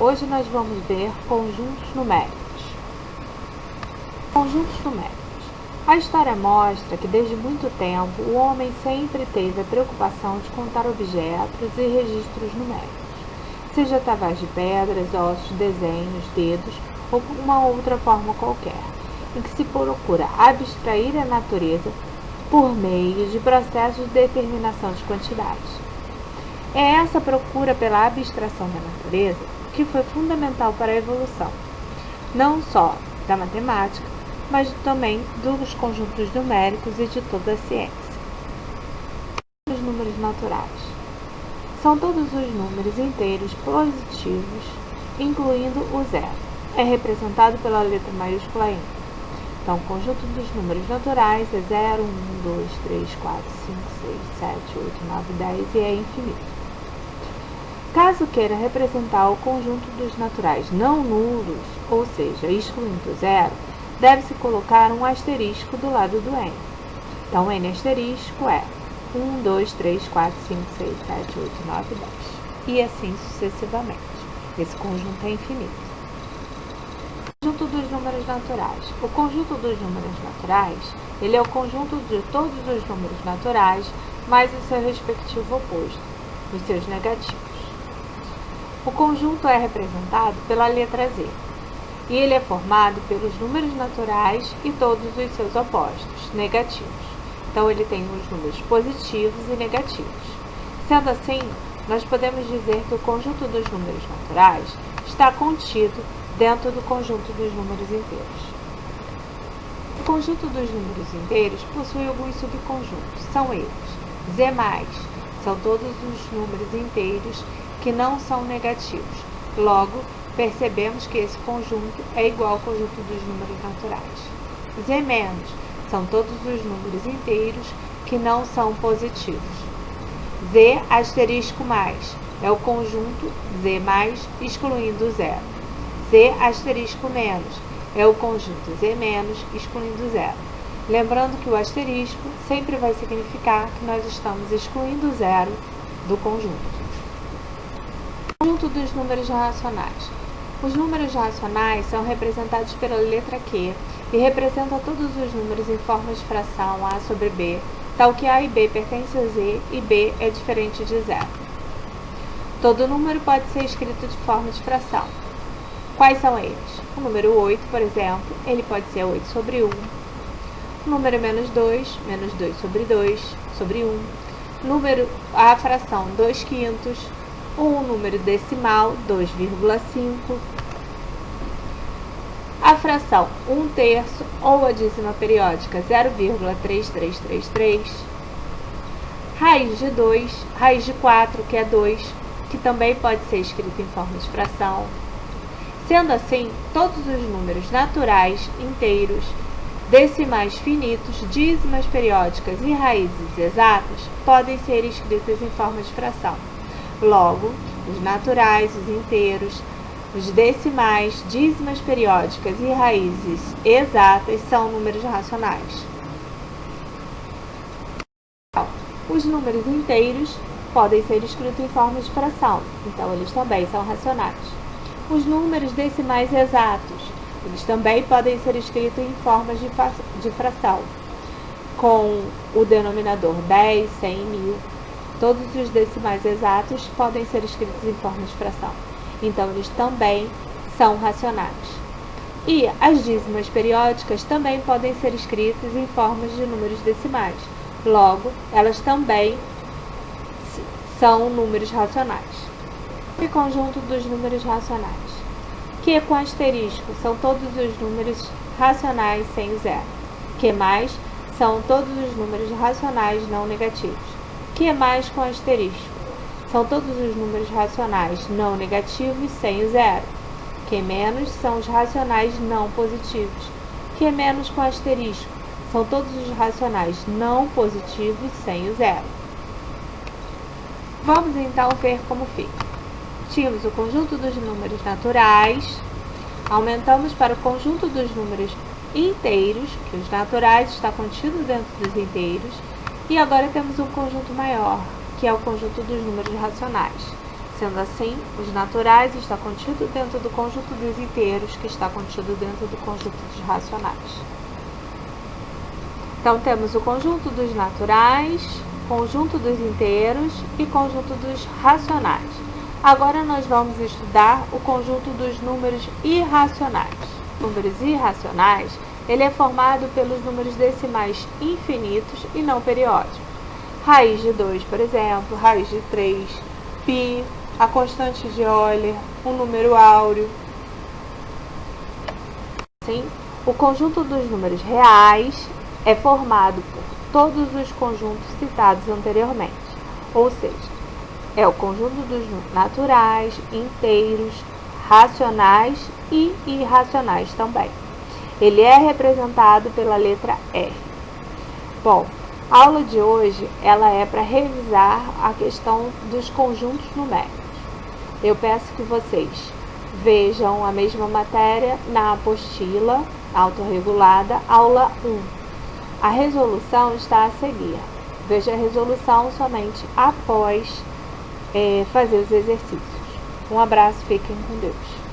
Hoje nós vamos ver conjuntos numéricos. Conjuntos numéricos. A história mostra que desde muito tempo o homem sempre teve a preocupação de contar objetos e registros numéricos, seja através de pedras, ossos, desenhos, dedos ou uma outra forma qualquer, em que se procura abstrair a natureza por meio de processos de determinação de quantidades. É essa procura pela abstração da natureza que foi fundamental para a evolução, não só da matemática, mas também dos conjuntos numéricos e de toda a ciência. Os números naturais são todos os números inteiros positivos, incluindo o zero. É representado pela letra maiúscula I. Então, o conjunto dos números naturais é 0, 1, 2, 3, 4, 5, 6, 7, 8, 9, 10 e é infinito. Caso queira representar o conjunto dos naturais não nulos, ou seja, excluindo o zero, deve-se colocar um asterisco do lado do n. Então, n asterisco é 1, 2, 3, 4, 5, 6, 7, 8, 9, 10. E assim sucessivamente. Esse conjunto é infinito. Conjunto dos números naturais. O conjunto dos números naturais, ele é o conjunto de todos os números naturais, mais o seu respectivo oposto, os seus negativos. O conjunto é representado pela letra Z, e ele é formado pelos números naturais e todos os seus opostos, negativos. Então, ele tem os números positivos e negativos. Sendo assim, nós podemos dizer que o conjunto dos números naturais está contido dentro do conjunto dos números inteiros. O conjunto dos números inteiros possui alguns subconjuntos. São eles: Z+, são todos os números inteiros que não são negativos. Logo, percebemos que esse conjunto é igual ao conjunto dos números naturais. Z- são todos os números inteiros que não são positivos. Z asterisco mais é o conjunto Z+, excluindo o zero. Z asterisco menos é o conjunto Z-, excluindo zero. Lembrando que o asterisco sempre vai significar que nós estamos excluindo o zero do conjunto. Conjunto dos números racionais. Os números racionais são representados pela letra Q e representam todos os números em forma de fração A sobre B, tal que A e B pertencem a Z e B é diferente de zero. Todo número pode ser escrito de forma de fração. Quais são eles? O número 8, por exemplo, ele pode ser 8 sobre 1. O número menos 2 sobre 2 sobre 1. A fração 2/5. Ou o número decimal 2,5. A fração 1/3 ou a dízima periódica 0,3333. Raiz de 2, raiz de 4, que é 2, que também pode ser escrito em forma de fração. Sendo assim, todos os números naturais, inteiros, decimais finitos, dízimas periódicas e raízes exatas podem ser escritos em forma de fração. Logo, os naturais, os inteiros, os decimais, dízimas periódicas e raízes exatas são números racionais. Os números inteiros podem ser escritos em forma de fração, então eles também são racionais. Os números decimais exatos, eles também podem ser escritos em formas de fração, com o denominador 10, 100, 1000. Todos os decimais exatos podem ser escritos em forma de fração, então eles também são racionais. E as dízimas periódicas também podem ser escritas em formas de números decimais, logo, elas também são números racionais. E conjunto dos números racionais. Q com asterisco são todos os números racionais sem zero. Q+, são todos os números racionais não negativos. Q+ com asterisco são todos os números racionais não negativos sem o zero. Q- são os racionais não positivos. Q- com asterisco são todos os racionais não positivos sem o zero. Vamos então ver como fica. Tínhamos o conjunto dos números naturais, aumentamos para o conjunto dos números inteiros, que os naturais está contido dentro dos inteiros, e agora temos um conjunto maior, que é o conjunto dos números racionais. Sendo assim, os naturais está contido dentro do conjunto dos inteiros, que está contido dentro do conjunto dos racionais. Então, temos o conjunto dos naturais, conjunto dos inteiros e conjunto dos racionais. Agora, nós vamos estudar o conjunto dos números irracionais. Números irracionais, ele é formado pelos números decimais infinitos e não periódicos. Raiz de 2, por exemplo, raiz de 3, π, a constante de Euler, um número áureo. Assim, o conjunto dos números reais é formado por todos os conjuntos citados anteriormente, ou seja, é o conjunto dos naturais, inteiros, racionais e irracionais também. Ele é representado pela letra R. Bom, a aula de hoje ela é para revisar a questão dos conjuntos numéricos. Eu peço que vocês vejam a mesma matéria na apostila autorregulada, aula 1. A resolução está a seguir. Veja a resolução somente após fazer os exercícios. Um abraço, fiquem com Deus.